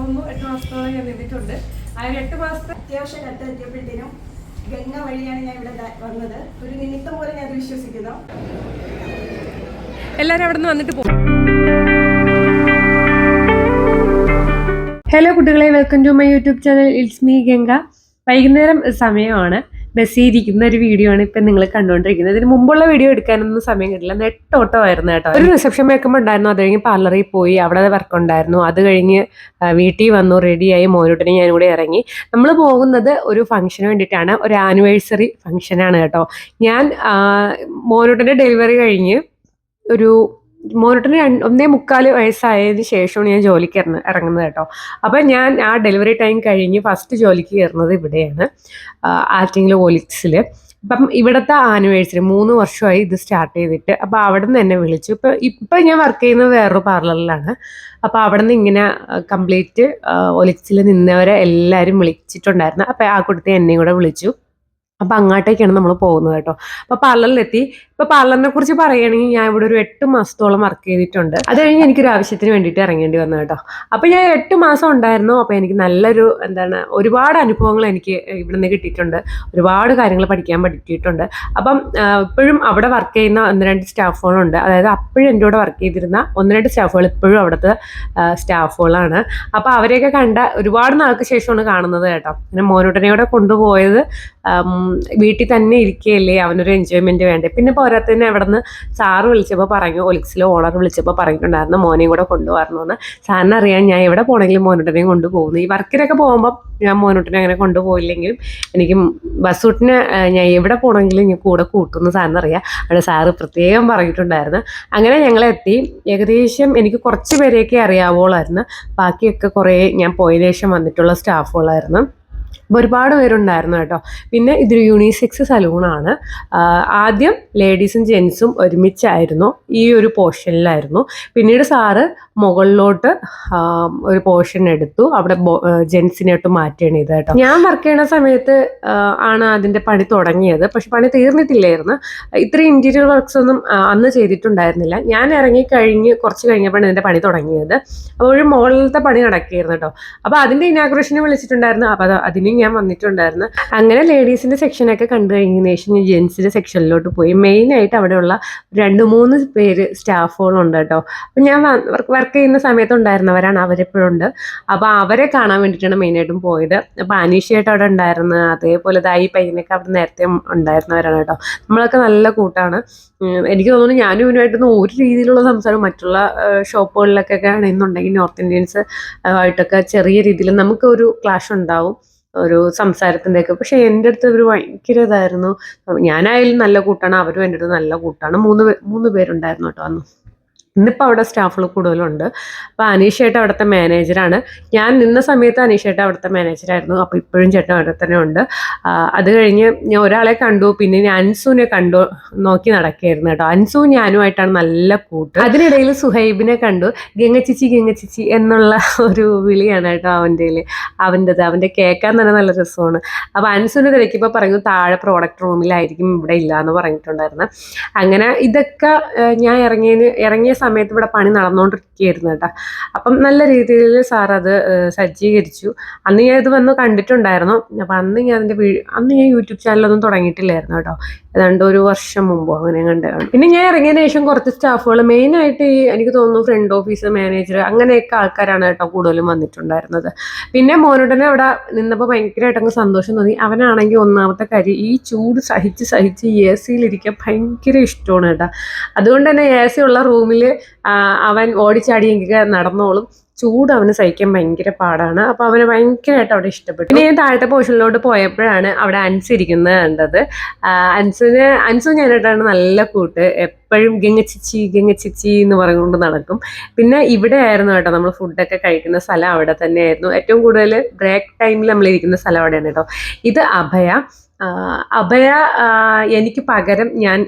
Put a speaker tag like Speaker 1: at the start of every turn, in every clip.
Speaker 1: തോന്നുന്നു 8 മാസത്തോളം ഞാൻ നിന്നിട്ടുണ്ട്. ആ 8 മാസത്തെ
Speaker 2: അത്യാവശ്യം കത്തെത്തിയപ്പോഴത്തേനും ഗംഗ വഴിയാണ് ഞാൻ ഇവിടെ വന്നത്. ഒരു നിമിത്തം പോലെ ഞാൻ വിശ്വസിക്കുന്നു.
Speaker 1: എല്ലാവരും അവിടെ നിന്ന് വന്നിട്ട് പോകും. ഹലോ കുട്ടികളെ, welcome to my YouTube channel. It's me Ganga. വൈകുന്നേരം സമയമാണ്. ബസ്സിൽ ഇരിക്കുന്ന ഒരു വീഡിയോ ആണ് ഇപ്പം നിങ്ങൾ കണ്ടുകൊണ്ടിരിക്കുന്നത്. ഇതിന് മുമ്പുള്ള വീഡിയോ എടുക്കാനൊന്നും സമയം കിട്ടില്ല. നെട്ടോട്ടമായിരുന്നു കേട്ടോ. ഒരു റിസപ്ഷൻ മേക്കപ്പ് ഉണ്ടായിരുന്നു, അത് കഴിഞ്ഞ് പാർലറിൽ പോയി, അവിടെ വർക്ക് ഉണ്ടായിരുന്നു. അത് കഴിഞ്ഞ് വീട്ടിൽ വന്നു, റെഡിയായി, മോനൂട്ടിനെ ഞാനും കൂടെ ഇറങ്ങി. നമ്മൾ പോകുന്നത് ഒരു ഫംഗ്ഷന് വേണ്ടിയിട്ടാണ്, ഒരു ആനിവേഴ്സറി ഫംഗ്ഷനാണ് കേട്ടോ. ഞാൻ മോനൂട്ടിൻ്റെ ഡെലിവറി കഴിഞ്ഞ് മോനൂട്ടിന് 1.25 വയസ്സായതിന് ശേഷമാണ് ഞാൻ ജോലിക്ക് ഇറങ്ങുന്നത് കേട്ടോ. അപ്പം ഞാൻ ആ ഡെലിവറി ടൈം കഴിഞ്ഞ് ഫസ്റ്റ് ജോലിക്ക് കയറുന്നത് ഇവിടെയാണ്, ആറ്റിങ്ങൽ ഓലിക്സിൽ. അപ്പം ഇവിടുത്തെ ആനിവേഴ്സറി 3 വർഷമായി ഇത് സ്റ്റാർട്ട് ചെയ്തിട്ട്. അപ്പോൾ അവിടെ നിന്ന് എന്നെ വിളിച്ചു. ഇപ്പം ഞാൻ വർക്ക് ചെയ്യുന്നത് വേറൊരു പാർലറിലാണ്. അപ്പോൾ അവിടെ നിന്ന് ഇങ്ങനെ കംപ്ലീറ്റ് ഒലിക്സിൽ നിന്നവരെ എല്ലാവരും വിളിച്ചിട്ടുണ്ടായിരുന്നു. അപ്പോൾ ആ കുട്ടി എന്നെയും കൂടെ വിളിച്ചു. അപ്പം അങ്ങോട്ടേക്കാണ് നമ്മൾ പോകുന്നത് കേട്ടോ. അപ്പോൾ പാർലറിലെത്തി. ഇപ്പോൾ പാർലറിനെ കുറിച്ച് പറയുകയാണെങ്കിൽ ഞാൻ ഇവിടെ ഒരു 8 മാസത്തോളം വർക്ക് ചെയ്തിട്ടുണ്ട്. അത് കഴിഞ്ഞ് എനിക്കൊരു ആവശ്യത്തിന് വേണ്ടിയിട്ട് ഇറങ്ങേണ്ടി വന്നു കേട്ടോ. അപ്പോൾ ഞാൻ 8 മാസം ഉണ്ടായിരുന്നു. അപ്പോൾ എനിക്ക് നല്ലൊരു ഒരുപാട് അനുഭവങ്ങൾ എനിക്ക് ഇവിടെ നിന്ന് കിട്ടിയിട്ടുണ്ട്. ഒരുപാട് കാര്യങ്ങൾ പഠിക്കാൻ പറ്റിയിട്ടുണ്ട്. അപ്പം ഇപ്പോഴും അവിടെ വർക്ക് ചെയ്യുന്ന 1-2 സ്റ്റാഫുകളുണ്ട്. അതായത് അപ്പോഴും എൻ്റെ കൂടെ വർക്ക് ചെയ്തിരുന്ന 1-2 സ്റ്റാഫുകൾ ഇപ്പോഴും അവിടുത്തെ സ്റ്റാഫുകളാണ്. അപ്പോൾ അവരെയൊക്കെ കണ്ട ഒരുപാട് നാൾക്ക് ശേഷമാണ് കാണുന്നത് കേട്ടോ. പിന്നെ മോനൂട്ടനെയോടെ കൊണ്ടുപോയത് വീട്ടിൽ തന്നെ ഇരിക്കുകയല്ലേ, അവനൊരു എൻജോയ്മെൻറ്റ് വേണ്ടേ. പിന്നെ പോരാത്തന്നെ അവിടെ നിന്ന് സാറ് വിളിച്ചപ്പോൾ പറഞ്ഞു, ഒലിക്സിലെ ഓണർ വിളിച്ചപ്പോൾ പറഞ്ഞിട്ടുണ്ടായിരുന്നു മോനെയും കൂടെ കൊണ്ടുപോകണമെന്ന്. സാറിന് അറിയാൻ ഞാൻ എവിടെ പോകണമെങ്കിലും മോനൂട്ടനെയും കൊണ്ടുപോകുന്നു. ഈ വർക്കിനൊക്കെ പോകുമ്പോൾ ഞാൻ മോനൂട്ടിനെ അങ്ങനെ കൊണ്ടുപോയില്ലെങ്കിലും എനിക്ക് ബസ്സൂട്ടിനെ ഞാൻ എവിടെ പോകണമെങ്കിലും ഞാൻ കൂടെ കൂട്ടുമെന്ന് സാറിനറിയാം. അവിടെ സാറ് പ്രത്യേകം പറഞ്ഞിട്ടുണ്ടായിരുന്നു. അങ്ങനെ ഞങ്ങളെത്തി. ഏകദേശം എനിക്ക് കുറച്ച് പേരെയൊക്കെ അറിയാവുള്ളായിരുന്നു. ബാക്കിയൊക്കെ കുറേ ഞാൻ പോയതിനു ശേഷം വന്നിട്ടുള്ള സ്റ്റാഫുകളായിരുന്നു. ഒരുപാട് പേരുണ്ടായിരുന്നു കേട്ടോ. പിന്നെ ഇതൊരു യൂണിസെക്സ് സലൂണാണ്. ആദ്യം ലേഡീസും ജെൻസും ഒരുമിച്ചായിരുന്നു, ഈ ഒരു പോർഷനിലായിരുന്നു. പിന്നീട് സാറ് മുകളിലോട്ട് ഒരു പോർഷൻ എടുത്തു, അവിടെ ജെൻസിനായിട്ട് മാറ്റുകയാണ് ഇത് കേട്ടോ. ഞാൻ വർക്ക് ചെയ്യുന്ന സമയത്ത് ആണ് അതിൻ്റെ പണി തുടങ്ങിയത്. പക്ഷെ പണി തീർന്നിട്ടില്ലായിരുന്നു. ഇത്രയും ഇൻറ്റീരിയർ വർക്ക്സ് ഒന്നും അന്ന് ചെയ്തിട്ടുണ്ടായിരുന്നില്ല. ഞാൻ ഇറങ്ങിക്കഴിഞ്ഞ് കുറച്ച് കഴിഞ്ഞപ്പോഴാണ് ഇതിൻ്റെ പണി തുടങ്ങിയത്. അപ്പോൾ ഒരു മുകളിലത്തെ പണി നടക്കുകയായിരുന്നു കേട്ടോ. അപ്പോൾ അതിൻ്റെ ഇനാഗുറേഷന് വിളിച്ചിട്ടുണ്ടായിരുന്നു. അപ്പോൾ അതിന് ഞാൻ വന്നിട്ടുണ്ടായിരുന്നു. അങ്ങനെ ലേഡീസിൻ്റെ സെക്ഷനൊക്കെ കണ്ടു കഴിഞ്ഞതിന് ശേഷം ഞാൻ ജെൻസിൻ്റെ സെക്ഷനിലോട്ട് പോയി. മെയിനായിട്ട് അവിടെയുള്ള 2-3 പേര് സ്റ്റാഫുകളുണ്ട് കേട്ടോ. അപ്പം ഞാൻ വർക്ക് ചെയ്യുന്ന സമയത്തുണ്ടായിരുന്നവരാണ്, അവരെപ്പോഴുണ്ട്. അപ്പോൾ അവരെ കാണാൻ വേണ്ടിയിട്ടാണ് മെയിനായിട്ടും പോയത്. അപ്പോൾ അനീഷയായിട്ട് അവിടെ ഉണ്ടായിരുന്നു. അതേപോലെ ഈ പയ്യനൊക്കെ അവിടെ നേരത്തെ ഉണ്ടായിരുന്നവരാണ് കേട്ടോ. നമ്മളൊക്കെ നല്ല കൂട്ടാണ്. എനിക്ക് തോന്നുന്നു ഞാനും ഇവനുമായിട്ടൊന്നും ഒരു രീതിയിലുള്ള സംസാരം മറ്റുള്ള ഷോപ്പുകളിലൊക്കെ ആണെന്നുണ്ടെങ്കിൽ നോർത്ത് ഇന്ത്യൻസ് ആയിട്ടൊക്കെ ചെറിയ രീതിയിൽ നമുക്കൊരു ക്ലാഷ് ഉണ്ടാവും, ഒരു സംസാരത്തിൻ്റെയൊക്കെ. പക്ഷെ എൻ്റെ അടുത്ത് ഇവർ ഭയങ്കര ഇതായിരുന്നു. ഞാനായാലും നല്ല കൂട്ടാണ്, അവരും എൻ്റെ അടുത്ത് നല്ല കൂട്ടാണ്. 3 പേരുണ്ടായിരുന്നു കേട്ടോ അന്ന്. ഇന്നിപ്പോൾ അവിടെ സ്റ്റാഫുകൾ കൂടുതലുണ്ട്. അപ്പോൾ അനീഷേട്ട അവിടുത്തെ മാനേജറാണ്. ഞാൻ നിന്ന സമയത്ത് അനീഷേട്ട അവിടുത്തെ മാനേജറായിരുന്നു. അപ്പോൾ ഇപ്പോഴും ചേട്ടൻ അവിടെ തന്നെ ഉണ്ട്. അത് കഴിഞ്ഞ് ഞാൻ ഒരാളെ കണ്ടു, പിന്നെ ഞാൻ അൻസുവിനെ നോക്കി നടക്കുകയായിരുന്നു കേട്ടോ. അൻസുവും ഞാനുമായിട്ടാണ് നല്ല കൂട്ട്. അതിനിടയിൽ സുഹൈബിനെ കണ്ടു. ഗംഗച്ചിച്ചി എന്നുള്ള ഒരു വിളിയാണ് കേട്ടോ അവൻ്റെ കേൾക്കാൻ തന്നെ നല്ല രസമാണ്. അപ്പോൾ അൻസുവിനെ തിരക്കിയപ്പോൾ പറഞ്ഞു താഴെ പ്രോഡക്റ്റ് റൂമിലായിരിക്കും, ഇവിടെ ഇല്ല എന്ന് പറഞ്ഞിട്ടുണ്ടായിരുന്നു. അങ്ങനെ ഇതൊക്കെ ഞാൻ ഇറങ്ങിയ സമയത്ത് ഇവിടെ പണി നടന്നുകൊണ്ടിരിക്കുകയായിരുന്നു കേട്ടോ. അപ്പം നല്ല രീതിയിൽ സാർ അത് സജ്ജീകരിച്ചു. അന്ന് ഞാൻ ഇത് വന്ന് കണ്ടിട്ടുണ്ടായിരുന്നു. അപ്പം അന്ന് ഞാൻ യൂട്യൂബ് ചാനലൊന്നും തുടങ്ങിയിട്ടില്ലായിരുന്നു കേട്ടോ. ഏതാണ്ട് 1 വർഷം മുമ്പോ അങ്ങനെ കണ്ടാണ്. പിന്നെ ഞാൻ ഇറങ്ങിയതിന് ശേഷം കുറച്ച് സ്റ്റാഫുകൾ, മെയിനായിട്ട് എനിക്ക് തോന്നുന്നു ഫ്രണ്ട് ഓഫീസ് മാനേജർ അങ്ങനെയൊക്കെ ആൾക്കാരാണ് കേട്ടോ കൂടുതലും വന്നിട്ടുണ്ടായിരുന്നത്. പിന്നെ മോനൂട്ടനെ അവിടെ നിന്നപ്പോൾ ഭയങ്കരമായിട്ടങ്ങ് സന്തോഷം തോന്നി. അവനാണെങ്കിൽ ഒന്നാമത്തെ കാര്യം ഈ ചൂട് സഹിച്ച് AC-യിലിരിക്കാൻ ഭയങ്കര ഇഷ്ടമാണ് കേട്ടോ. അതുകൊണ്ട് തന്നെ AC ഉള്ള റൂമിൽ അവൻ ഓടിച്ചാടിയെങ്കിൽ നടന്നോളും. ചൂട് അവന് സഹിക്കാൻ ഭയങ്കര പാടാണ്. അപ്പോൾ അവന് ഭയങ്കരമായിട്ട് അവിടെ ഇഷ്ടപ്പെട്ടു. പിന്നെ ഞാൻ താഴത്തെ പോർഷനിലോട്ട് പോയപ്പോഴാണ് അവിടെ അൻസ് ഇരിക്കുന്നത് കണ്ടത്. അൻസു ഞാനായിട്ടാണ് നല്ല കൂട്ട്. എപ്പോഴും ഗംഗച്ചിച്ചി എന്ന് പറഞ്ഞുകൊണ്ട് നടക്കും. പിന്നെ ഇവിടെ ആയിരുന്നു കേട്ടോ നമ്മൾ ഫുഡൊക്കെ കഴിക്കുന്ന സ്ഥലം അവിടെ തന്നെയായിരുന്നു. ഏറ്റവും കൂടുതൽ ബ്രേക്ക് ടൈമിൽ നമ്മളിരിക്കുന്ന സ്ഥലം അവിടെയാണ് കേട്ടോ. ഇത് അഭയ. അഭയ എനിക്ക് പകരം ഞാൻ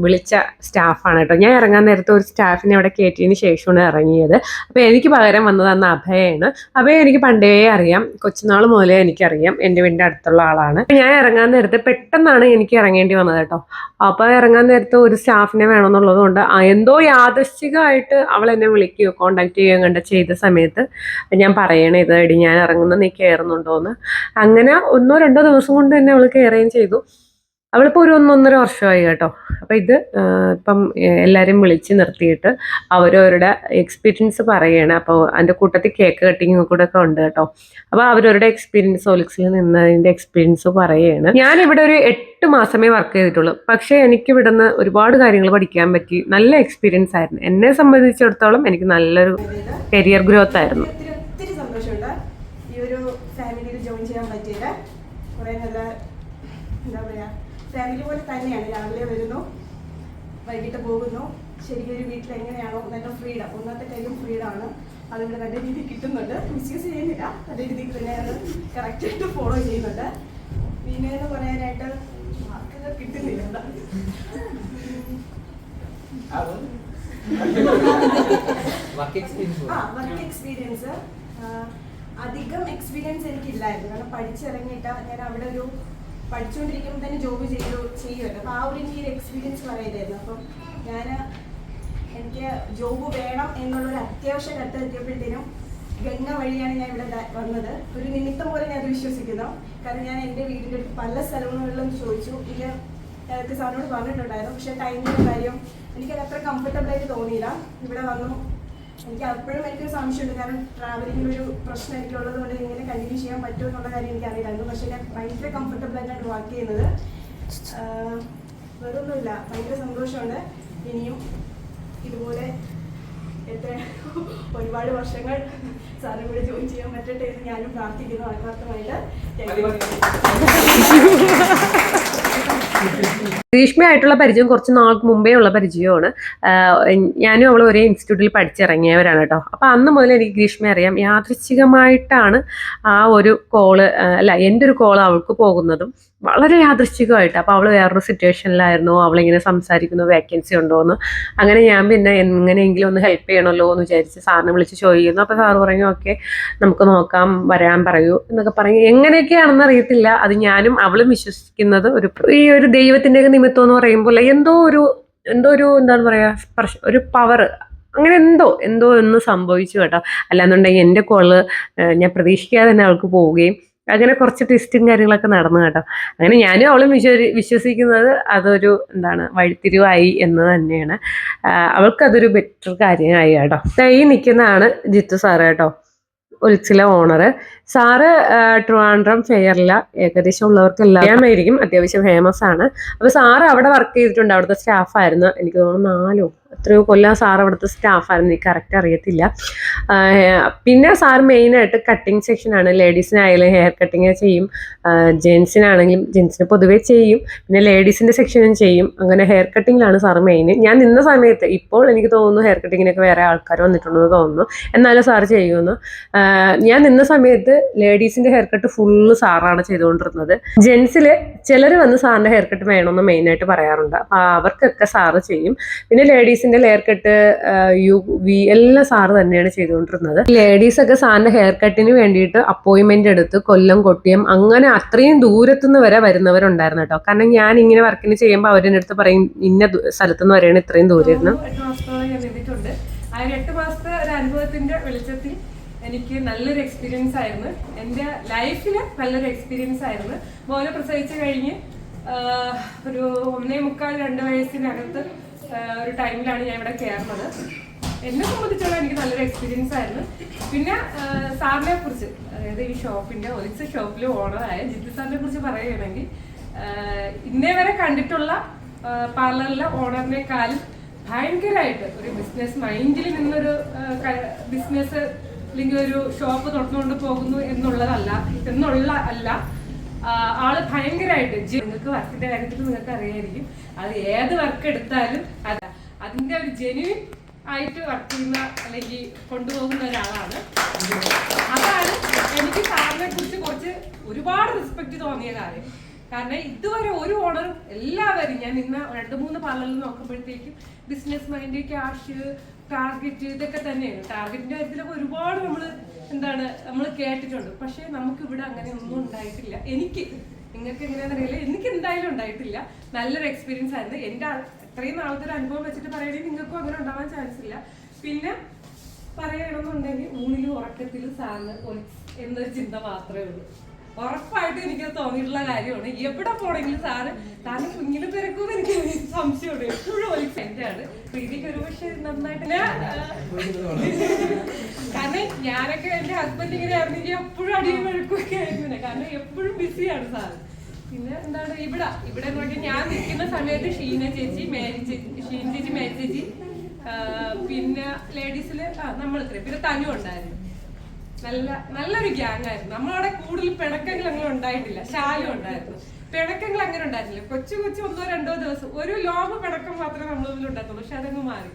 Speaker 1: വിളിച്ച സ്റ്റാഫാണ് കേട്ടോ. ഞാൻ ഇറങ്ങാൻ നേരത്തെ ഒരു സ്റ്റാഫിനെ അവിടെ കയറ്റിയതിന് ശേഷമാണ് ഇറങ്ങിയത്. അപ്പോൾ എനിക്ക് പകരം വന്നത് അന്ന് അഭയാണ്. അഭയ എനിക്ക് പണ്ടേ അറിയാം, കൊച്ചുനാൾ മുതലേ എനിക്കറിയാം, എൻ്റെ വീടിൻ്റെ അടുത്തുള്ള ആളാണ്. ഞാൻ ഇറങ്ങാൻ നേരത്തെ പെട്ടെന്നാണ് എനിക്ക് ഇറങ്ങേണ്ടി വന്നത് കേട്ടോ. അപ്പോൾ ഇറങ്ങാൻ നേരത്തെ ഒരു സ്റ്റാഫിനെ വേണമെന്നുള്ളത് കൊണ്ട് എന്തോ യാദൃശ്ചികമായിട്ട് അവൾ എന്നെ വിളിക്കുകയോ കോണ്ടാക്ട് ചെയ്യുകയോ കണ്ട ചെയ്ത സമയത്ത് ഞാൻ പറയണേ, ഇത് എടി ഞാൻ ഇറങ്ങുന്ന നീ കയറുന്നുണ്ടോ എന്ന്. അങ്ങനെ 1-2 ദിവസം കൊണ്ട് തന്നെ അവൾ കയറുകയും ചെയ്തു. അവളിപ്പോൾ ഒരു 1-1.5 വർഷമായി കേട്ടോ. അപ്പോൾ ഇത് ഇപ്പം എല്ലാവരും വിളിച്ച് നിർത്തിയിട്ട് അവരവരുടെ എക്സ്പീരിയൻസ് പറയുകയാണ്. അപ്പോൾ അതിൻ്റെ കൂട്ടത്തിൽ കേക്ക് കട്ടിങ്ങും കൂടെ ഒക്കെ ഉണ്ട് കേട്ടോ. അപ്പോൾ അവരവരുടെ എക്സ്പീരിയൻസ് ഒലിക്സിൽ നിന്നതിൻ്റെ എക്സ്പീരിയൻസ് പറയുകയാണ്. ഞാനിവിടെ ഒരു 8 മാസമേ വർക്ക് ചെയ്തിട്ടുള്ളൂ. പക്ഷേ എനിക്ക് ഇവിടുന്ന് ഒരുപാട് കാര്യങ്ങൾ പഠിക്കാൻ പറ്റി. നല്ല എക്സ്പീരിയൻസ് ആയിരുന്നു. എന്നെ സംബന്ധിച്ചിടത്തോളം എനിക്ക് നല്ലൊരു കരിയർ ഗ്രോത്ത് ആയിരുന്നു.
Speaker 2: ഒത്തിരി സന്തോഷമുണ്ട് ഈ ഒരു ഫാമിലിയിൽ ജോയിൻ ചെയ്യാൻ പറ്റിയത്. കുറേ നല്ല എന്താ പറയുക, ഫാമിലി പോലെ തന്നെയാണ്. രാവിലെ വരുന്നു, വൈകിട്ട് പോകുന്നു. ശരിക്കും ഒരു വീട്ടിൽ എങ്ങനെയാണോ നല്ല ഫ്രീഡം, ഒന്നത്തെ ടൈം ഫ്രീഡമാണ്. അതിവിടെ നല്ല രീതിയിൽ കിട്ടുന്നുണ്ട്. മിസ്യൂസ് ചെയ്യുന്നില്ല, നല്ല രീതിക്ക് തന്നെ അത് കറക്റ്റായിട്ട് ഫോളോ ചെയ്യുന്നുണ്ട്. പിന്നെ എന്ന് പറയാനായിട്ട് വാക്കുകൾ കിട്ടുന്നില്ല. വർക്ക് എക്സ്പീരിയൻസ് അധികം എക്സ്പീരിയൻസ് എനിക്കില്ലായിരുന്നു. കാരണം പഠിച്ചിറങ്ങിയിട്ട് ഞാൻ അവിടെ ഒരു പഠിച്ചുകൊണ്ടിരിക്കുമ്പോൾ തന്നെ ജോബ് ചെയ്യുമല്ലോ. അപ്പോൾ ആ ഒരു എനിക്കൊരു എക്സ്പീരിയൻസ് പറയുമായിരുന്നു. അപ്പം എനിക്ക് ജോബ് വേണം എന്നുള്ളൊരു അത്യാവശ്യ ഘട്ടം എത്തിയപ്പോഴത്തേനും ഗംഗ വഴിയാണ് ഞാൻ ഇവിടെ വന്നത്. ഒരു നിമിത്തം പോലെ ഞാൻ അത് വിശ്വസിക്കുന്നു. കാരണം ഞാൻ എൻ്റെ വീടിൻ്റെ അടുത്ത് പല സ്ഥലങ്ങളിലും ചോദിച്ചു. എനിക്ക് സാറിനോട് പറഞ്ഞിട്ടുണ്ടായിരുന്നു. പക്ഷേ ടൈമിൻ്റെ കാര്യം എനിക്കത് അത്ര കംഫർട്ടബിളായിട്ട് തോന്നിയില്ല. ഇവിടെ വന്നു എനിക്ക് അപ്പോഴും എനിക്കൊരു സംശയമുണ്ട്. കാരണം ട്രാവലിങ്ങിലൊരു പ്രശ്നം എനിക്കുള്ളത് കൊണ്ട് ഇങ്ങനെ കണ്ടിന്യൂ ചെയ്യാൻ പറ്റുമോ എന്നുള്ള കാര്യം എനിക്കറിയില്ലായിരുന്നു. പക്ഷേ ഞാൻ ഭയങ്കര കംഫർട്ടബിളായിട്ടാണ് വർക്ക് ചെയ്യുന്നത്. വേറൊന്നുമില്ല, ഭയങ്കര സന്തോഷമുണ്ട്. ഇനിയും ഇതുപോലെ ഒരുപാട് വർഷങ്ങൾ സാറിന് കൂടെ ജോയിൻ ചെയ്യാൻ പറ്റട്ടെ എന്ന് ഞാനും പ്രാർത്ഥിക്കുന്നു ആത്മാർത്ഥമായിട്ട്.
Speaker 1: ഗ്രീഷ്മയായിട്ടുള്ള പരിചയം കുറച്ച് നാൾക്ക് മുമ്പേ ഉള്ള പരിചയമാണ്. ഞാനും അവൾ ഒരേ ഇൻസ്റ്റിറ്റ്യൂട്ടിൽ പഠിച്ചിറങ്ങിയവരാണ് കേട്ടോ. അപ്പോൾ അന്ന് മുതൽ എനിക്ക് ഗ്രീഷ്മ അറിയാം. യാദൃശ്ചികമായിട്ടാണ് ആ ഒരു കോള്, അല്ല എൻ്റെ ഒരു കോള് അവൾക്ക് പോകുന്നതും വളരെ യാദൃശ്ചികമായിട്ട്. അപ്പോൾ അവൾ വേറൊരു സിറ്റുവേഷനിലായിരുന്നു. അവളിങ്ങനെ സംസാരിക്കുന്നു വേക്കൻസി ഉണ്ടോ എന്ന്. അങ്ങനെ ഞാൻ പിന്നെ എങ്ങനെയെങ്കിലും ഒന്ന് ഹെൽപ്പ് ചെയ്യണമല്ലോ എന്ന് വിചാരിച്ച് സാറിനെ വിളിച്ച് ചോദിക്കുന്നു. അപ്പോൾ സാറ് പറഞ്ഞു ഓക്കെ നമുക്ക് നോക്കാം, വരാൻ പറയൂ എന്നൊക്കെ പറഞ്ഞു. എങ്ങനെയൊക്കെയാണെന്ന് അറിയത്തില്ല. അത് ഞാനും അവളും വിശ്വസിക്കുന്നത് ഈ ഒരു ദൈവത്തിൻ്റെയൊക്കെ നിമിത്തം എന്ന് പറയുമ്പോൾ എന്തോ ഒരു എന്താണ് പറയുക, ഒരു പവർ, അങ്ങനെ എന്തോ ഒന്ന് സംഭവിച്ചു കേട്ടോ. അല്ലാന്നുണ്ടെങ്കിൽ എൻ്റെ കോള് ഞാൻ പ്രതീക്ഷിക്കാതെ തന്നെ അവൾക്ക് പോവുകയും അങ്ങനെ കുറച്ച് ട്വിസ്റ്റും കാര്യങ്ങളൊക്കെ നടന്നു കേട്ടോ. അങ്ങനെ ഞാനും അവളും വിശ്വസിക്കുന്നത് അതൊരു വഴിത്തിരിവായി എന്ന് തന്നെയാണ്. അവൾക്കതൊരു ബെറ്റർ കാര്യമായി കേട്ടോ. ഈ നിൽക്കുന്നതാണ് ജിത്തു സാറ് കേട്ടോ, ഒലിക്സിലെ ഓണർ. സാറ് ട്രിവാൻഡ്രം ഫെയറില ഏകദേശം ഉള്ളവർക്കെല്ലാം അറിയാമായിരിക്കും, അത്യാവശ്യം ഫേമസ് ആണ്. അപ്പോൾ സാറ് അവിടെ വർക്ക് ചെയ്തിട്ടുണ്ട്, അവിടുത്തെ സ്റ്റാഫായിരുന്നു. എനിക്ക് തോന്നുന്നു 4 എത്രയോ കൊല്ലം സാർ അവിടുത്തെ സ്റ്റാഫായിരുന്നു, എനിക്ക് കറക്റ്റ് അറിയത്തില്ല. പിന്നെ സാർ മെയിനായിട്ട് കട്ടിങ് സെക്ഷനാണ്. ലേഡീസിനായാലും ഹെയർ കട്ടിങ് ചെയ്യും, ജെൻസിനാണെങ്കിലും ജെൻസിന് പൊതുവേ ചെയ്യും, പിന്നെ ലേഡീസിൻ്റെ സെക്ഷനും ചെയ്യും. അങ്ങനെ ഹെയർ കട്ടിങ്ങിലാണ് സാർ മെയിൻ. ഞാൻ നിന്ന സമയത്ത്, ഇപ്പോൾ എനിക്ക് തോന്നുന്നു ഹെയർ കട്ടിങ്ങിനൊക്കെ വേറെ ആൾക്കാർ വന്നിട്ടുണ്ടെന്ന് തോന്നുന്നു, എന്നാലും സാർ ചെയ്യുമെന്ന്. ഞാൻ നിന്ന സമയത്ത് ലേഡീസിൻ്റെ ഹെയർ കട്ട് ഫുള്ള് സാറാണ് ചെയ്തുകൊണ്ടിരുന്നത്. ജെൻസിൽ ചിലർ വന്ന് സാറിൻ്റെ ഹെയർ കട്ട് വേണമെന്ന് മെയിനായിട്ട് പറയാറുണ്ട്. അപ്പോൾ അവർക്കൊക്കെ സാറ് ചെയ്യും. പിന്നെ ലേഡീസിൻ്റെ ഹെയർ കട്ട് UV എല്ലാം സാറ് തന്നെയാണ് ചെയ്തുകൊണ്ടിരുന്നത്. ലേഡീസൊക്കെ സാറിൻ്റെ ഹെയർ കട്ടിന് വേണ്ടിയിട്ട് അപ്പോയിൻമെൻ്റ് എടുത്ത് കൊല്ലം, കൊട്ടിയം അങ്ങനെ അത്രയും ദൂരത്തുനിന്ന് വരെ വരുന്നവരുണ്ടായിരുന്നു കേട്ടോ. കാരണം ഞാൻ ഇങ്ങനെ വർക്കിന് ചെയ്യുമ്പോൾ അവരുടെ അടുത്ത് പറയും ഇന്ന സ്ഥലത്തുനിന്ന് വരെയാണ് ഇത്രയും ദൂരം.
Speaker 2: 8 മാസത്തോളം ഞാൻ നിന്നിട്ടുണ്ട്. ആ 8 മാസത്തെ ഒരു അനുഭവത്തിന്റെ വെളിച്ചത്തിൽ എനിക്ക് നല്ലൊരു എക്സ്പീരിയൻസ് ആയിരുന്നു. എൻ്റെ ലൈഫിൽ നല്ലൊരു എക്സ്പീരിയൻസ് ആയിരുന്നു. മോനെ പ്രസവിച്ച് കഴിഞ്ഞ് ഒരു 1.25-2 വയസ്സിനകത്ത് ഒരു ടൈമിലാണ് ഞാൻ ഇവിടെ കയറുന്നത്. എന്നെ സംബന്ധിച്ചോളം എനിക്ക് നല്ലൊരു എക്സ്പീരിയൻസ് ആയിരുന്നു. പിന്നെ സാറിനെ കുറിച്ച്, അതായത് ഈ ഷോപ്പിന്റെ ഒലിക്സ് ഷോപ്പിൽ ഓണറായ ജിത്തു സാറിനെ കുറിച്ച് പറയുകയാണെങ്കിൽ, ഇന്നേ വരെ കണ്ടിട്ടുള്ള പാർലറിലെ ഓണറിനേക്കാളും ഭയങ്കരമായിട്ട് ഒരു ബിസിനസ് മൈൻഡിൽ നിന്നൊരു ബിസിനസ് അല്ലെങ്കിൽ ഒരു ഷോപ്പ് തുറന്നുകൊണ്ട് പോകുന്നു എന്നുള്ള ആള് ഭയങ്കരമായിട്ട് നിങ്ങൾക്ക് വർക്കിന്റെ കാര്യത്തിൽ നിങ്ങൾക്ക് അറിയായിരിക്കും, അത് ഏത് വർക്ക് എടുത്താലും അതിന്റെ ഒരു ജെന്യൂൻ ആയിട്ട് വർക്ക് ചെയ്യുന്ന അല്ലെങ്കിൽ കൊണ്ടുപോകുന്ന ഒരാളാണ്. അതാണ് എനിക്ക് സാറിനെ കുറിച്ച് ഒരുപാട് റെസ്പെക്ട് തോന്നിയ കാര്യം. കാരണം ഇതുവരെ ഒരു ഓണറും എല്ലാവരും ഞാൻ ഇന്ന് 2-3 പാർലറിൽ നോക്കുമ്പോഴത്തേക്കും ബിസിനസ് മൈൻഡ്, ക്യാഷ്, ടാർഗറ്റ് ഇതൊക്കെ തന്നെയാണ്. ടാർഗറ്റിന്റെ കാര്യത്തിലൊക്കെ ഒരുപാട് നമ്മൾ കേട്ടിട്ടുണ്ട്. പക്ഷെ നമുക്ക് ഇവിടെ അങ്ങനെ ഒന്നും ഉണ്ടായിട്ടില്ല. നിങ്ങൾക്ക് എങ്ങനെയാണെന്ന് അറിയില്ല, എനിക്ക് എന്തായാലും ഉണ്ടായിട്ടില്ല. നല്ലൊരു എക്സ്പീരിയൻസ് ആയിരുന്നു. എൻ്റെ ഇത്രയും നാളത്തെ ഒരു അനുഭവം വെച്ചിട്ട് പറയുകയാണെങ്കിൽ നിങ്ങൾക്കും അങ്ങനെ ഉണ്ടാവാൻ ചാൻസ് ഇല്ല. പിന്നെ പറയണമെന്നുണ്ടെങ്കിൽ ഊണിലും ഉറക്കത്തിലും സാറിന് എന്നൊരു ചിന്ത മാത്രമേ ഉള്ളൂ. ഉറപ്പായിട്ടും എനിക്കത് തോന്നിയിട്ടുള്ള കാര്യമാണ്. എവിടെ പോണെങ്കിലും താന് കുഞ്ഞിലും തിരക്കുമെന്ന് എനിക്ക് സംശയമുണ്ട്. എപ്പോഴും ഒലിക്സ് എൻ്റെ ആണ്. പ്രീതിക്ക് ഒരു പക്ഷെ നന്നായിട്ട് കാരണം ഞാനൊക്കെ എൻ്റെ ഹസ്ബൻഡ് ഇങ്ങനെ ആയിരുന്നെങ്കിൽ എപ്പോഴും അടിയും വഴക്കൊക്കെ ആയിരുന്നു. കാരണം എപ്പോഴും ബിസിയാണ് സാറ്. പിന്നെ ഇവിടെ നോക്കി ഞാൻ നിൽക്കുന്ന സമയത്ത് ഷീന ചേച്ചി, മേരി ചേച്ചി, പിന്നെ ലേഡീസില് നമ്മളിത്രയും, പിന്നെ തനു ഉണ്ടായിരുന്നു. നല്ലൊരു ഗ്യാങ് ആയിരുന്നു. നമ്മളവിടെ കൂടുതൽ പിണക്കങ്ങൾ അങ്ങനെ ഉണ്ടായിട്ടില്ല. ശാലും ഉണ്ടായിരുന്നു. പിണക്കങ്ങൾ അങ്ങനെ ഉണ്ടായിരുന്നില്ല. കൊച്ചു 1-2 ദിവസം ഒരു ലോങ് പിണക്കം മാത്രമേ നമ്മൾ തമ്മിൽ ഉണ്ടായിരുന്നുള്ളൂ. പക്ഷെ അതങ്ങ് മാറി.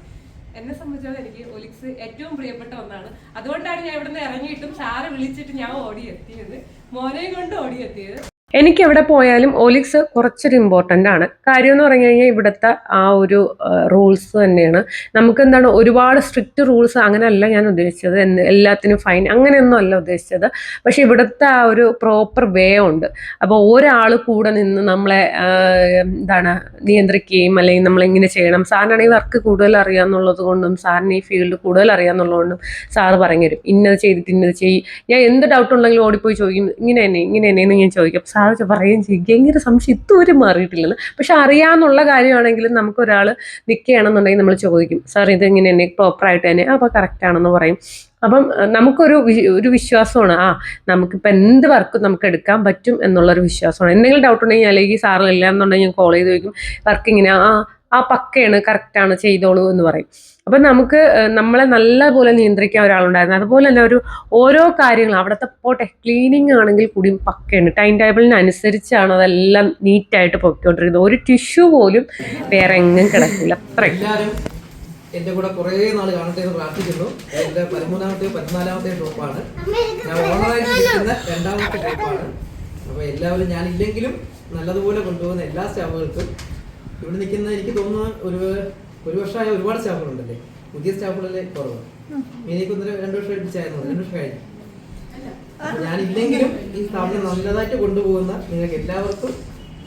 Speaker 2: എന്നെ സംബന്ധിച്ചോളം എനിക്ക് ഒലിക്സ് ഏറ്റവും പ്രിയപ്പെട്ട ഒന്നാണ്. അതുകൊണ്ടാണ് ഞാൻ ഇവിടെ നിന്ന് ഇറങ്ങിയിട്ടും സാറ് വിളിച്ചിട്ട് ഞാൻ ഓടിയെത്തിയത്, മോനെയും കൊണ്ട് ഓടിയെത്തിയത്.
Speaker 1: എനിക്ക് എവിടെ പോയാലും ഒലിക്സ് കുറച്ചൊരു ഇമ്പോർട്ടൻ്റ് ആണ്. കാര്യം എന്ന് പറഞ്ഞു കഴിഞ്ഞാൽ ഇവിടുത്തെ ആ ഒരു റൂൾസ് തന്നെയാണ്. നമുക്ക് ഒരുപാട് സ്ട്രിക്റ്റ് റൂൾസ് അങ്ങനെയല്ല ഞാൻ ഉദ്ദേശിച്ചത്. എല്ലാത്തിനും ഫൈൻ അങ്ങനെയൊന്നും അല്ല ഉദ്ദേശിച്ചത്. പക്ഷെ ഇവിടുത്തെ ആ ഒരു പ്രോപ്പർ വേ ഉണ്ട്. അപ്പോൾ ഒരാൾ കൂടെ നിന്ന് നമ്മളെ നിയന്ത്രിക്കുകയും അല്ലെങ്കിൽ നമ്മളിങ്ങനെ ചെയ്യണം. സാറിനാണെങ്കിൽ വർക്ക് കൂടുതൽ അറിയാമെന്നുള്ളത് കൊണ്ടും സാറിന് ഈ ഫീൽഡ് കൂടുതൽ അറിയാമെന്നുള്ളതുകൊണ്ടും സാറ് പറഞ്ഞു തരും, ഇന്നത് ചെയ്തിട്ട് ഇന്നത് ചെയ്യും. ഞാൻ എന്ത് ഡൗട്ട് ഉണ്ടെങ്കിലും ഓടിപ്പോയി ചോദിക്കും, ഇങ്ങനെ തന്നെ എന്ന് ഞാൻ ചോദിക്കും. സാറ് പറയുകയും ചെയ്യും, എങ്ങനെ സംശയം ഇതുവരെ മാറിയിട്ടില്ലെന്ന്. പക്ഷെ അറിയാമെന്നുള്ള കാര്യമാണെങ്കിലും നമുക്കൊരാൾ നിൽക്കുകയാണെന്നുണ്ടെങ്കിൽ നമ്മൾ ചോദിക്കും, സാർ ഇതെങ്ങനെ തന്നെ പ്രോപ്പറായിട്ട് തന്നെ അപ്പോൾ കറക്റ്റ് ആണെന്ന് പറയും. അപ്പം നമുക്കൊരു വിശ്വാസമാണ്, നമുക്കിപ്പോൾ എന്ത് വർക്ക് നമുക്ക് എടുക്കാൻ പറ്റും എന്നുള്ളൊരു വിശ്വാസമാണ്. എന്തെങ്കിലും ഡൗട്ട് ഉണ്ടെങ്കിൽ അല്ലെങ്കിൽ സാറ് ഇല്ല എന്നുണ്ടെങ്കിൽ ഞാൻ കോൾ ചെയ്ത് ചോദിക്കും, വർക്ക് ഇങ്ങനെ പക്കയാണ്, കറക്റ്റാണ്, ചെയ്തോളൂ എന്ന് പറയും. അപ്പം നമുക്ക് നമ്മളെ നല്ലപോലെ നിയന്ത്രിക്കാൻ ഒരാളുണ്ടായിരുന്നു. അതുപോലെ തന്നെ ഓരോ കാര്യങ്ങളും അവിടുത്തെ പോട്ടെ ക്ലീനിങ് ആണെങ്കിൽ കൂടിയും പക്കയാണ്. ടൈം ടേബിളിനനുസരിച്ചാണ് അതെല്ലാം നീറ്റായിട്ട് പൊയ്ക്കൊണ്ടിരിക്കുന്നത്. ഒരു ടിഷ്യൂ പോലും വേറെ എങ്ങും കിടക്കില്ല. അത്രയും
Speaker 3: എന്റെ കൂടെ കുറെ നാൾ കാണട്ടെ എന്ന് പ്രാർത്ഥിക്കുന്നു. എന്റെ 13-ാമത്തെയോ 14-ാമത്തെയോ ട്രിപ്പാണ്. ഞാൻ ഓണറായിട്ട് ഇരിക്കുന്ന 2ാമത്തെ ട്രിപ്പാണ്. അപ്പൊ എല്ലാവരും ഞാനില്ലെങ്കിലും നല്ലതുപോലെ കൊണ്ടുപോകുന്ന എല്ലാ സ്റ്റാഫുകൾക്കും ഇവിടെ നിൽക്കുന്ന എനിക്ക് തോന്നുന്നു ഒരു വർഷമായ ഒരുപാട് സ്റ്റാഫുകളുണ്ടല്ലേ. പുതിയ സ്റ്റാഫുകളല്ലേ കുറവ്. എനിക്ക് 2 വർഷം അടുപ്പിച്ചായിരുന്നു, 2 വർഷം കഴിഞ്ഞു. ഞാനില്ലെങ്കിലും ഈ സ്ഥാപനം നല്ലതായിട്ട് കൊണ്ടുപോകുന്ന നിങ്ങൾക്ക് എല്ലാവർക്കും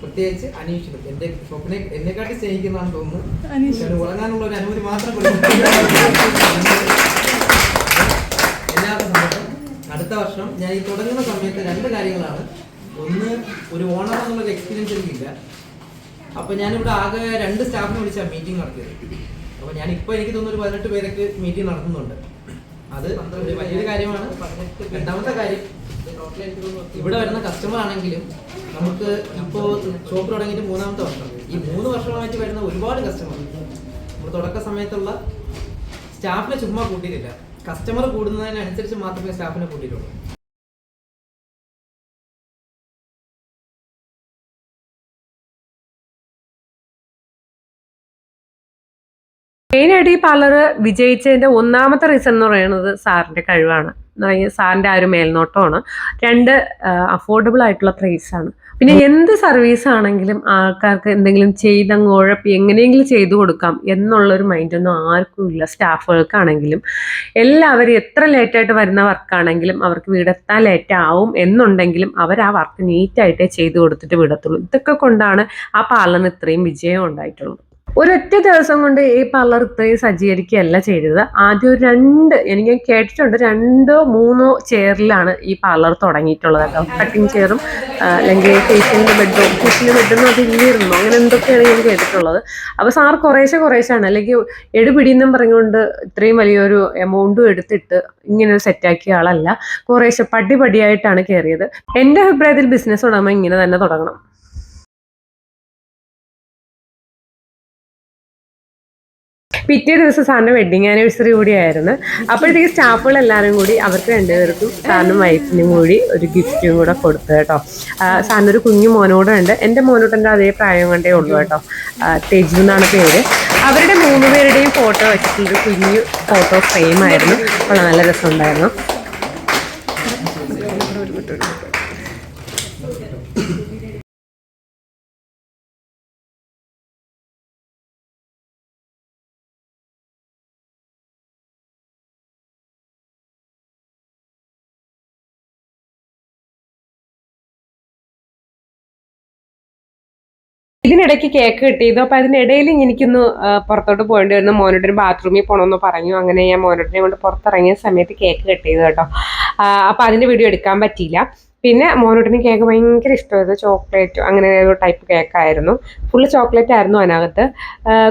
Speaker 3: പ്രത്യേകിച്ച് അനീഷിനും എന്റെ ഷോപ്പിനെ എന്നെക്കാട്ടി സ്നേഹിക്കുന്നതാണെന്ന് തോന്നുന്നു. ഞാൻ ഉറങ്ങാനുള്ള ഒരു അനുമതി മാത്രം എല്ലാവർക്കും സന്തോഷം. അടുത്ത വർഷം ഞാൻ ഈ തുടങ്ങുന്ന സമയത്ത് 2 കാര്യങ്ങളാണ്. ഒന്ന്, ഒരു ഓണർ എന്നുള്ളൊരു എക്സ്പീരിയൻസ് എനിക്കില്ല. അപ്പൊ ഞാനിവിടെ ആകെ 2 സ്റ്റാഫിനെ വിളിച്ചാണ് മീറ്റിംഗ് നടത്തിയത്. അപ്പൊ ഞാനിപ്പോ എനിക്ക് തോന്നുന്നു ഒരു 18 പേരൊക്കെ മീറ്റിംഗ് നടത്തുന്നുണ്ട്. അത് ഒരു വലിയൊരു കാര്യമാണ്. 2ാമത്തെ കാര്യം, ഇവിടെ വരുന്ന കസ്റ്റമർ ആണെങ്കിലും നമുക്ക് ഇപ്പോൾ ഷോപ്പ് തുടങ്ങിയിട്ട് 3ാമത്തെ വർഷം. ഈ 3 വർഷമായിട്ട് വരുന്ന ഒരുപാട് കസ്റ്റമർ നമ്മൾ തുടക്ക സമയത്തുള്ള സ്റ്റാഫിനെ ചുമ്മാ കൂട്ടിയിട്ടില്ല. കസ്റ്റമർ കൂടുന്നതിനനുസരിച്ച് മാത്രമേ സ്റ്റാഫിനെ കൂട്ടിയിട്ടുള്ളൂ.
Speaker 1: മെയിനായിട്ട് ഈ പാർലർ വിജയിച്ചതിന്റെ 1ാമത്തെ റീസൺ എന്ന് പറയുന്നത് സാറിന്റെ കഴിവാണ്. സാറിന്റെ ആ ഒരു മേൽനോട്ടമാണ്. 2 അഫോർഡബിൾ ആയിട്ടുള്ള പ്രൈസ് ആണ്. പിന്നെ എന്ത് സർവീസ് ആണെങ്കിലും ആൾക്കാർക്ക് എന്തെങ്കിലും ചെയ്തങ്ങ് ഉഴപ്പി എങ്ങനെയെങ്കിലും ചെയ്തു കൊടുക്കാം എന്നുള്ളൊരു മൈൻഡൊന്നും ആർക്കും ഇല്ല. സ്റ്റാഫുകൾക്കാണെങ്കിലും എല്ലാവരും എത്ര ലേറ്റായിട്ട് വരുന്ന വർക്കാണെങ്കിലും അവർക്ക് വീടെത്താൻ ലേറ്റ് ആവും എന്നുണ്ടെങ്കിലും അവർ ആ വർക്ക് നീറ്റായിട്ടേ ചെയ്തു കൊടുത്തിട്ട് വിടത്തുള്ളൂ. ഇതൊക്കെ കൊണ്ടാണ് ആ പാർലറിന് ഇത്രയും വിജയം ഉണ്ടായിട്ടുള്ളത്. ഒരൊറ്റ ദിവസം കൊണ്ട് ഈ പാർലർ ഇത്രയും സജ്ജീകരിക്കുകയല്ല ചെയ്തത്. ആദ്യം ഒരു 2 എനിക്ക് കേട്ടിട്ടുണ്ട് 2-3 ചെയറിലാണ് ഈ പാർലർ തുടങ്ങിയിട്ടുള്ളത് കേട്ടോ. കട്ടിങ് ചെയറും അല്ലെങ്കിൽ ഫേഷ്യലിന്റെ ബെഡൊന്നും അതില്ലായിരുന്നു, അങ്ങനെ എന്തൊക്കെയാണ് ഞാൻ കേട്ടിട്ടുള്ളത്. അപ്പോൾ സാർ കുറേശ്ശെയാണ്, അല്ലെങ്കിൽ എടുപിടിയെന്നും പറഞ്ഞുകൊണ്ട് ഇത്രയും വലിയൊരു എമൗണ്ടും എടുത്തിട്ട് ഇങ്ങനെ സെറ്റാക്കിയ ആളല്ല. കുറേശ്ശെ പടിയായിട്ടാണ് കയറിയത്. എൻ്റെ അഭിപ്രായത്തിൽ ബിസിനസ് തുടങ്ങുമ്പോൾ ഇങ്ങനെ തന്നെ തുടങ്ങണം. പിറ്റേ ദിവസം സാറിൻ്റെ വെഡിങ് ആനിവേഴ്സറി കൂടിയായിരുന്നു. അപ്പോഴത്തേക്ക് സ്റ്റാഫുകൾ എല്ലാവരും കൂടി അവർക്ക് 2 പേർക്കും സാറിനും വൈഫിനും കൂടി ഒരു ഗിഫ്റ്റും കൂടെ കൊടുത്തു കേട്ടോ. സാറിനൊരു കുഞ്ഞു മോനോടെ ഉണ്ട്. എൻ്റെ മോനോട്ടൻ്റെ അതേ പ്രായം കൊണ്ടേ ഉള്ളൂ കേട്ടോ. തെജു എന്നാണ് പേര്. അവരുടെ 3 പേരുടെയും ഫോട്ടോ വെച്ചിട്ടുള്ളൊരു കുഞ്ഞു ഫോട്ടോ ഫ്രെയിം ആയിരുന്നു. നല്ല രസമുണ്ടായിരുന്നു. ഇതിനിടയ്ക്ക് കേക്ക് കിട്ടിയത്. അപ്പോൾ അതിനിടയിൽ എനിക്കൊന്ന് പുറത്തോട്ട് പോകേണ്ടി വരുന്നു. മോനോട്ടൊരു ബാത്റൂമിൽ പോകണമെന്ന് പറഞ്ഞു. അങ്ങനെ ഞാൻ മോനോട്ടിനെ കൊണ്ട് പുറത്തിറങ്ങിയ സമയത്ത് കേക്ക് കിട്ടിയത് കേട്ടോ. അപ്പോൾ അതിൻ്റെ വീഡിയോ എടുക്കാൻ പറ്റിയില്ല. പിന്നെ മോനോട്ടിന് കേക്ക് ഭയങ്കര ഇഷ്ടമായിരുന്നു. ചോക്ലേറ്റ് അങ്ങനെ ഒരു ടൈപ്പ് കേക്കായിരുന്നു. ഫുള്ള് ചോക്ലേറ്റ് ആയിരുന്നു അതിനകത്ത്.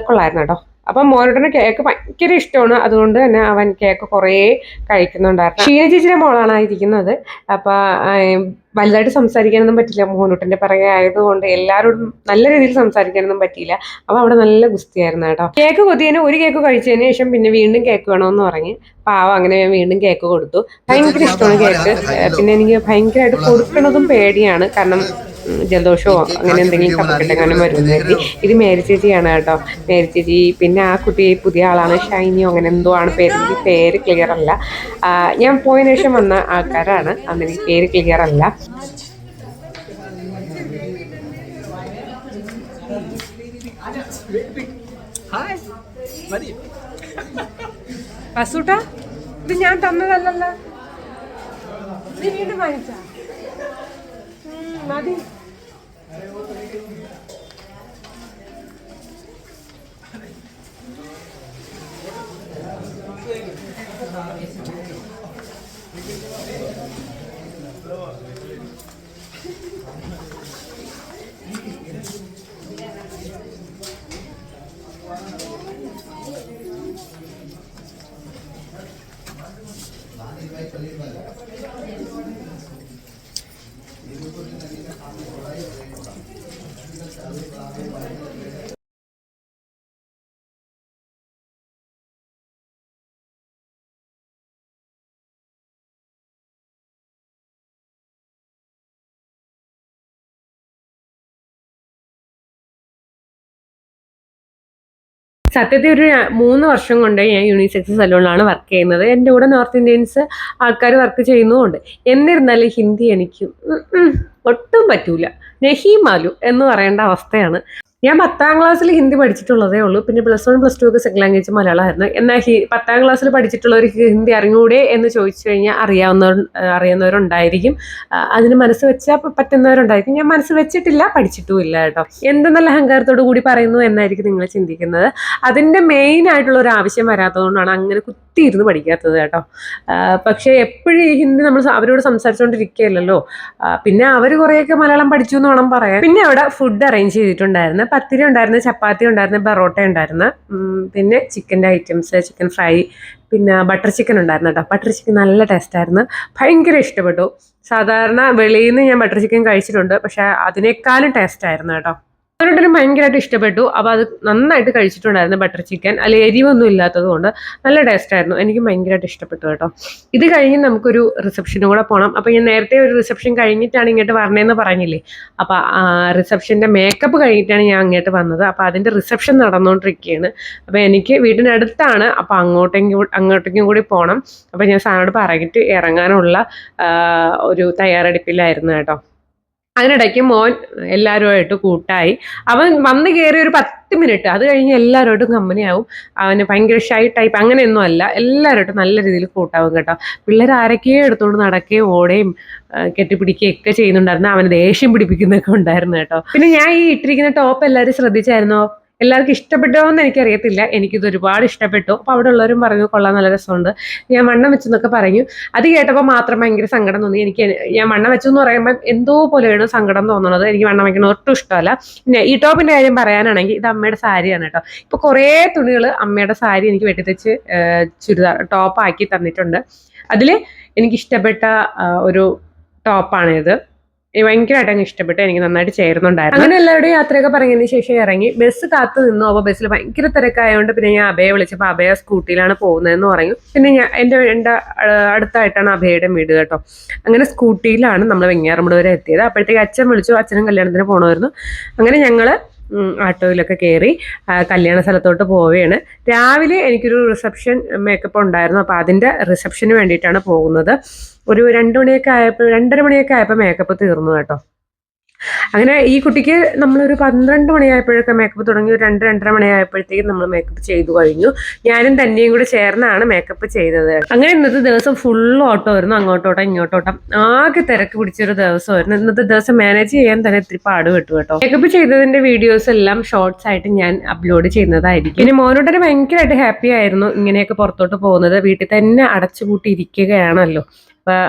Speaker 1: കൊള്ളായിരുന്നു കേട്ടോ. അപ്പം മോനോട്ടിന് കേക്ക് ഭയങ്കര ഇഷ്ടമാണ്. അതുകൊണ്ട് തന്നെ അവൻ കേക്ക് കുറേ കഴിക്കുന്നുണ്ടായിരുന്നു. ഷീന ചേച്ചിയുടെ മോളാണ് ഇരിക്കുന്നത്. അപ്പം വലുതായിട്ട് സംസാരിക്കാനൊന്നും പറ്റില്ല. മോനോട്ടിൻ്റെ പിറകെ ആയതുകൊണ്ട് എല്ലാവരോടും നല്ല രീതിയിൽ സംസാരിക്കാനൊന്നും പറ്റിയില്ല. അപ്പോൾ അവിടെ നല്ല ഗുസ്തിയായിരുന്നു കേട്ടോ. കേക്ക് കൊതിയതിന് ഒരു കേക്ക് കഴിച്ചതിന് ശേഷം പിന്നെ വീണ്ടും കേക്ക് വേണമെന്ന് പറഞ്ഞ് പാവം അങ്ങനെ ഞാൻ വീണ്ടും കേക്ക് കൊടുത്തു. ഭയങ്കര ഇഷ്ടമാണ് കേക്ക്. പിന്നെ എനിക്ക് ഭയങ്കരമായിട്ട് കൊടുക്കണതും പേടിയാണ്. കാരണം ജലദോഷമോ അങ്ങനെ എന്തെങ്കിലും കപ്പക്കെട്ടെങ്ങാനും വരുന്നത്. ഇത് മേരി ചേച്ചിയാണ് കേട്ടോ. മേരി ചേച്ചി. പിന്നെ ആ കുട്ടി പുതിയ ആളാണ്, ഷൈനിയോ അങ്ങനെ എന്തോ ആണ് പേര്. എനിക്ക് പേര് ക്ലിയർ അല്ല. ഞാൻ പോയതിനു ശേഷം വന്ന ആൾക്കാരാണ്. അന്ന് എനിക്ക് പേര് ക്ലിയർ അല്ല.
Speaker 2: വസൂട്ടാ, ഇത് ഞാൻ തന്നതല്ലല്ലോ, നീ വീണ്ടും വാങ്ങിച്ചാ മതി.
Speaker 1: സത്യത്തിൽ ഒരു 3 വർഷം കൊണ്ട് ഞാൻ യൂണിസെക്സ് സലൂണിലാണ് വർക്ക് ചെയ്യുന്നത്. എൻ്റെ കൂടെ നോർത്ത് ഇന്ത്യൻസ് ആൾക്കാർ വർക്ക് ചെയ്യുന്നുമുണ്ട്. എന്നിരുന്നാലും ഹിന്ദി എനിക്ക് ഒട്ടും പറ്റൂല. നെഹി മാലു എന്ന് പറയേണ്ട അവസ്ഥയാണ്. ഞാൻ 10ാം ക്ലാസ്സിൽ ഹിന്ദി പഠിച്ചിട്ടുള്ളതേ ഉള്ളൂ. പിന്നെ +1 +2 ഒക്കെ സെക്കൻഡ് ലാംഗ്വേജ് മലയാളമായിരുന്നു. എന്നാൽ 10ാം ക്ലാസ്സിൽ പഠിച്ചിട്ടുള്ളവർക്ക് ഹിന്ദി അറിഞ്ഞൂടെ എന്ന് ചോദിച്ചു കഴിഞ്ഞാൽ അറിയാവുന്നവരുണ്ടായിരിക്കും. അതിന് മനസ്സ് വെച്ചാൽ പറ്റുന്നവരുണ്ടായിരിക്കും. ഞാൻ മനസ്സ് വെച്ചിട്ടില്ല, പഠിച്ചിട്ടുമില്ല കേട്ടോ. എന്ത് നല്ല അഹങ്കാരത്തോടു കൂടി പറയുന്നു എന്നായിരിക്കും നിങ്ങൾ ചിന്തിക്കുന്നത്. അതിൻ്റെ മെയിൻ ആയിട്ടുള്ള ഒരു ആവശ്യം വരാത്തതുകൊണ്ടാണ് അങ്ങനെ കുത്തിയിരുന്ന് പഠിക്കാത്തത് കേട്ടോ. പക്ഷേ എപ്പോഴും ഈ ഹിന്ദി നമ്മൾ അവരോട് സംസാരിച്ചുകൊണ്ടിരിക്കുകയല്ലോ. പിന്നെ അവർ കുറേയൊക്കെ മലയാളം പഠിച്ചു എന്ന് വേണം പറയാൻ. പിന്നെ അവിടെ ഫുഡ് അറേഞ്ച് ചെയ്തിട്ടുണ്ടായിരുന്നു. പത്തിരി ഉണ്ടായിരുന്നു, ചപ്പാത്തി ഉണ്ടായിരുന്നു, ബറോട്ട ഉണ്ടായിരുന്നു, പിന്നെ ചിക്കൻ്റെ ഐറ്റംസ്, ചിക്കൻ ഫ്രൈ, പിന്നെ ബട്ടർ ചിക്കൻ ഉണ്ടായിരുന്നു കേട്ടോ. ബട്ടർ ചിക്കൻ നല്ല ടേസ്റ്റായിരുന്നു, ഭയങ്കര ഇഷ്ടപ്പെട്ടു. സാധാരണ വെളിയിൽ നിന്ന് ഞാൻ ബട്ടർ ചിക്കൻ കഴിച്ചിട്ടുണ്ട്, പക്ഷേ അതിനേക്കാളും ടേസ്റ്റായിരുന്നു കേട്ടോ. അവരോടൊരു ഭയങ്കരമായിട്ട് ഇഷ്ടപ്പെട്ടു. അപ്പോൾ അത് നന്നായിട്ട് കഴിച്ചിട്ടുണ്ടായിരുന്നു ബട്ടർ ചിക്കൻ. അതിൽ എരിവൊന്നും ഇല്ലാത്തത് കൊണ്ട് നല്ല ടേസ്റ്റായിരുന്നു. എനിക്ക് ഭയങ്കരമായിട്ട് ഇഷ്ടപ്പെട്ടു കേട്ടോ. ഇത് കഴിഞ്ഞ് നമുക്കൊരു റിസപ്ഷനും കൂടെ പോകണം. അപ്പോൾ ഞാൻ നേരത്തെ ഒരു റിസപ്ഷൻ കഴിഞ്ഞിട്ടാണ് ഇങ്ങോട്ട് വരണേന്ന് പറഞ്ഞില്ലേ. അപ്പോൾ റിസപ്ഷൻ്റെ മേക്കപ്പ് കഴിഞ്ഞിട്ടാണ് ഞാൻ അങ്ങോട്ട് വന്നത്. അപ്പോൾ അതിൻ്റെ റിസപ്ഷൻ നടന്നുകൊണ്ടിരിക്കുകയാണ്. അപ്പോൾ എനിക്ക് വീടിനടുത്താണ്. അപ്പോൾ അങ്ങോട്ടേക്കും കൂടി പോകണം. അപ്പോൾ ഞാൻ സാറിനോട് പറഞ്ഞിട്ട് ഇറങ്ങാനുള്ള ഒരു തയ്യാറെടുപ്പിലായിരുന്നു കേട്ടോ. അതിനിടയ്ക്ക് മോൻ എല്ലാവരുമായിട്ട് കൂട്ടായി. അവൻ വന്ന് കയറി ഒരു 10 മിനിറ്റ്, അത് കഴിഞ്ഞ് എല്ലാവരോടും കമ്പനിയാവും. അവന് ഭയങ്കര ഷൈ ടൈപ്പ് അങ്ങനെയൊന്നും അല്ല. എല്ലാവരോട്ടും നല്ല രീതിയിൽ കൂട്ടാവും കേട്ടോ. പിള്ളേർ ആരൊക്കെയോ എടുത്തുകൊണ്ട് നടക്കുകയും ഓടുകയും കെട്ടിപ്പിടിക്കുകയും ഒക്കെ ചെയ്യുന്നുണ്ടായിരുന്നു. അവന് ദേഷ്യം പിടിപ്പിക്കുന്നൊക്കെ ഉണ്ടായിരുന്നു കേട്ടോ. പിന്നെ ഞാൻ ഈ ഇട്ടിരിക്കുന്ന ടോപ്പ് എല്ലാവരും ശ്രദ്ധിച്ചായിരുന്നോ? എല്ലാവർക്കും ഇഷ്ടപ്പെട്ടോ എന്ന് എനിക്കറിയത്തില്ല. എനിക്കിത് ഒരുപാട് ഇഷ്ടപ്പെട്ടു. അപ്പോൾ അവിടെ ഉള്ളവരും പറഞ്ഞു കൊള്ളാൻ നല്ല രസമുണ്ട്, ഞാൻ വണ്ണം വെച്ചെന്നൊക്കെ പറഞ്ഞു. അത് കേട്ടപ്പോൾ മാത്രം ഭയങ്കര സങ്കടം തോന്നി. ഞാൻ വണ്ണം വെച്ചു എന്ന് പറയുമ്പോൾ എന്തോ പോലെയാണ് സങ്കടം തോന്നുന്നത്. എനിക്ക് വണ്ണം വയ്ക്കുന്നത് ഒട്ടും ഇഷ്ടമല്ല. പിന്നെ ഈ ടോപ്പിൻ്റെ കാര്യം പറയാനാണെങ്കിൽ ഇത് അമ്മയുടെ സാരിയാണ് കേട്ടോ. ഇപ്പോൾ കുറേ തുണികൾ അമ്മയുടെ സാരി എനിക്ക് വെട്ടിത്തച്ച് ടോപ്പാക്കി തന്നിട്ടുണ്ട്. അതിൽ എനിക്കിഷ്ടപ്പെട്ട ഒരു ടോപ്പാണിത്. ഭയങ്കരമായിട്ട് അങ്ങ് ഇഷ്ടപ്പെട്ടു. എനിക്ക് നന്നായിട്ട് ചേരുന്നുണ്ടായിരുന്നു. അങ്ങനെ എല്ലാവരുടെയും യാത്രയൊക്കെ പറഞ്ഞതിന് ശേഷം ഇറങ്ങി ബസ് കാത്തു നിന്നു. അപ്പോൾ ബസ്സിൽ ഭയങ്കര തിരക്കായതുകൊണ്ട് പിന്നെ ഞാൻ അഭയെ വിളിച്ചപ്പോൾ അഭയ സ്കൂട്ടിയിലാണ് പോകുന്നതെന്ന് പറഞ്ഞു. പിന്നെ എൻ്റെ അടുത്തായിട്ടാണ് അഭയുടെ വീട് കേട്ടോ. അങ്ങനെ സ്കൂട്ടിയിലാണ് നമ്മൾ വെങ്ങാറമ്മൂട് വരെ എത്തിയത്. അപ്പോഴത്തേക്ക് അച്ഛൻ വിളിച്ചു. അച്ഛനും കല്യാണത്തിന് പോകണമായിരുന്നു. അങ്ങനെ ഞങ്ങൾ ആട്ടോയിലൊക്കെ കയറി കല്യാണ സ്ഥലത്തോട്ട് പോവുകയാണ്. രാവിലെ എനിക്കൊരു റിസപ്ഷൻ മേക്കപ്പ് ഉണ്ടായിരുന്നു. അപ്പോൾ അതിൻ്റെ റിസപ്ഷന് വേണ്ടിയിട്ടാണ് പോകുന്നത്. ഒരു 2 മണിയൊക്കെ ആയപ്പോൾ 2:30 മണിയൊക്കെ ആയപ്പോൾ മേക്കപ്പ് തീർന്നു കേട്ടോ. അങ്ങനെ ഈ കുട്ടിക്ക് നമ്മളൊരു 12 മണിയായപ്പോഴൊക്കെ മേക്കപ്പ് തുടങ്ങി, ഒരു 2-2:30 മണിയായപ്പോഴത്തേക്കും നമ്മൾ മേക്കപ്പ് ചെയ്തു കഴിഞ്ഞു. ഞാനും തന്നെയും കൂടെ ചേർന്നാണ് മേക്കപ്പ് ചെയ്തത്. അങ്ങനെ ഇന്നത്തെ ദിവസം ഫുൾ ഓട്ടമായിരുന്നു, അങ്ങോട്ടോട്ടം ഇങ്ങോട്ടോട്ടം, ആകെ തിരക്ക് പിടിച്ചൊരു ദിവസമായിരുന്നു. ഇന്നത്തെ ദിവസം മാനേജ് ചെയ്യാൻ തന്നെ ഇത്തിരി പാടുപെട്ടു കേട്ടോ. മേക്കപ്പ് ചെയ്തതിന്റെ വീഡിയോസ് എല്ലാം ഷോർട്സ് ആയിട്ട് ഞാൻ അപ്ലോഡ് ചെയ്യുന്നതായിരിക്കും. ഇനി മോനോട്ടന് ഭയങ്കരമായിട്ട് ഹാപ്പി ആയിരുന്നു ഇങ്ങനെയൊക്കെ പുറത്തോട്ട് പോകുന്നത്. വീട്ടിൽ തന്നെ അടച്ചുപൂട്ടി ഇരിക്കുകയാണല്ലോ. അപ്പോൾ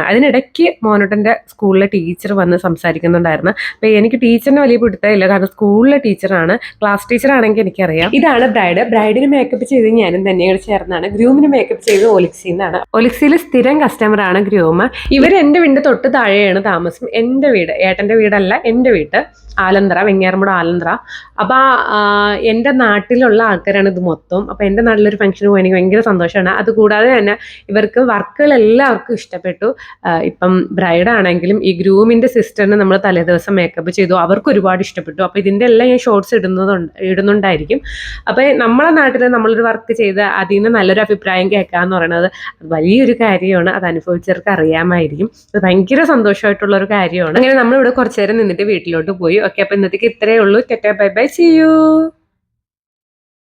Speaker 1: അതിനിടയ്ക്ക് മോനോട്ടൻ്റെ സ്കൂളിലെ ടീച്ചർ വന്ന് സംസാരിക്കുന്നുണ്ടായിരുന്നു. അപ്പോൾ എനിക്ക് ടീച്ചറിന് വലിയ പിടുത്തമില്ല, കാരണം സ്കൂളിലെ ടീച്ചറാണ്. ക്ലാസ് ടീച്ചറാണെങ്കിൽ എനിക്കറിയാം. ഇതാണ് ബ്രൈഡിന് മേക്കപ്പ് ചെയ്ത് ഞാനും തന്നെയാണ് ചേർന്നാണ്. ഗ്രൂമിന് മേക്കപ്പ് ചെയ്ത് ഒലിക്സിന്നാണ്. ഒലിക്സിയിൽ സ്ഥിരം കസ്റ്റമറാണ് ഗ്രൂം. ഇവർ എൻ്റെ വീടിൻ്റെ തൊട്ട് താഴെയാണ് താമസം. എൻ്റെ വീട്, ഏട്ടൻ്റെ വീടല്ല, എൻ്റെ വീട് ആലന്തറ, വെങ്ങാറമ്മൂട് ആലന്തറ. അപ്പോൾ എൻ്റെ നാട്ടിലുള്ള ആൾക്കാരാണ് ഇത് മൊത്തം. അപ്പോൾ എൻ്റെ നാട്ടിലൊരു ഫംഗ്ഷന് പോകാൻ എനിക്ക് ഭയങ്കര സന്തോഷമാണ്. അതുകൂടാതെ തന്നെ ഇവർക്ക് വർക്കുകളെല്ലാവർക്കും ഇഷ്ടപ്പെട്ടു. ഇപ്പം ബ്രൈഡാണെങ്കിലും ഈ ഗ്രൂമിൻ്റെ സിസ്റ്ററിന് നമ്മൾ തലേദിവസം മേക്കപ്പ് ചെയ്തു, അവർക്ക് ഒരുപാട് ഇഷ്ടപ്പെട്ടു. അപ്പോൾ ഇതിൻ്റെ എല്ലാം ഞാൻ ഷോർട്സ് ഇടുന്നുണ്ടായിരിക്കും. അപ്പോൾ നമ്മളെ നാട്ടിൽ നമ്മളൊരു വർക്ക് ചെയ്ത് അതിൽ നിന്ന് നല്ലൊരു അഭിപ്രായം കേൾക്കുക എന്ന് പറയുന്നത് വലിയൊരു കാര്യമാണ്. അത് അനുഭവിച്ചവർക്ക് അറിയാമായിരിക്കും. അത് ഭയങ്കര സന്തോഷമായിട്ടുള്ളൊരു കാര്യമാണ്. അങ്ങനെ നമ്മളിവിടെ കുറച്ച് നേരം നിന്നിട്ട് വീട്ടിലോട്ട് പോയി. ഓക്കെ, അപ്പോൾ ഇന്നത്തേക്ക് ഇത്രയേ ഉള്ളൂ. Tata bye bye, see U.